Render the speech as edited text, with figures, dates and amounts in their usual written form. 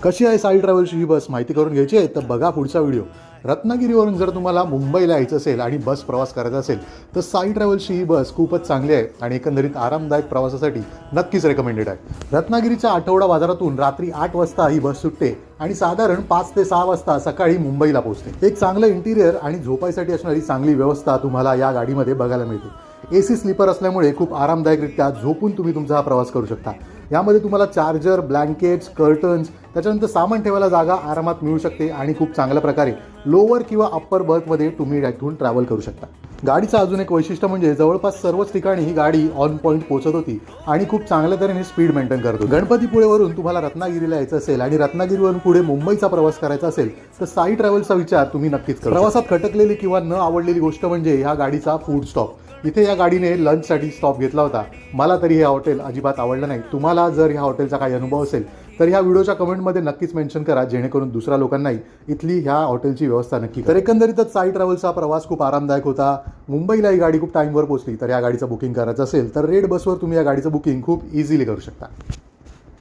कशी आहे साई ट्रॅव्हल्सची ही बस माहिती करून घ्यायची आहे तर बघा पुढचा व्हिडिओ. रत्नागिरीवरून जर तुम्हाला मुंबईला यायचं असेल आणि बस प्रवास करायचा असेल तर साई ट्रॅव्हल्सची ही बस खूपच चांगली आहे आणि एकंदरीत आरामदायक प्रवासासाठी नक्कीच रेकमेंडेड आहे. रत्नागिरीच्या आठवडा बाजारातून रात्री 8 वाजता ही बस सुटते आणि साधारण 5 ते 6 वाजता सकाळी मुंबईला पोहोचते. एक चांगलं इंटिरियर आणि झोपायसाठी असणारी चांगली व्यवस्था तुम्हाला या गाडीमध्ये बघायला मिळते. AC स्लीपर असल्यामुळे खूप आरामदायकरित्या झोपून तुम्ही तुमचा हा प्रवास करू शकता. यामध्ये तुम्हाला चार्जर, ब्लँकेट्स, कर्टन्स, त्याच्यानंतर सामान ठेवायला जागा आरामात मिळू शकते आणि खूप चांगल्या प्रकारे लोअर किंवा अप्पर बर्थमध्ये तुम्ही इथून ट्रॅव्हल करू शकता. गाडीचं अजून एक वैशिष्ट्य म्हणजे जवळपास सर्वच ठिकाणी ही गाडी ऑन पॉईंट पोहोचत होती आणि खूप चांगल्या तऱ्हेने स्पीड मेंटेन करत होती. गणपतीपुळेवरून तुम्हाला रत्नागिरीला यायचं असेल आणि रत्नागिरीवरून पुढे मुंबईचा प्रवास करायचा असेल तर साई ट्रॅव्हल्सचा विचार तुम्ही नक्कीच करा. प्रवासात खटकलेली किंवा न आवडलेली गोष्ट म्हणजे ह्या गाडीचा फूड स्टॉप. इथे या गाडीने लंचसाठी स्टॉप घेतला होता. मला तरी हे हॉटेल अजिबात आवडलं नाही. तुम्हाला जर ह्या हॉटेलचा काही अनुभव असेल तर ह्या व्हिडिओच्या कमेंटमध्ये नक्कीच मेन्शन करा, जेणेकरून दुसऱ्या लोकांनाही इथली ह्या हॉटेलची व्यवस्था नक्की. तर एकंदरीतच साई ट्रॅव्हल्सचा प्रवास खूप आरामदायक होता. मुंबईला ही गाडी खूप टाईमवर पोहोचली. तर या गाडीचं बुकिंग करायचं असेल तर रेड बसवर तुम्ही या गाडीचं बुकिंग खूप इझिली करू शकता.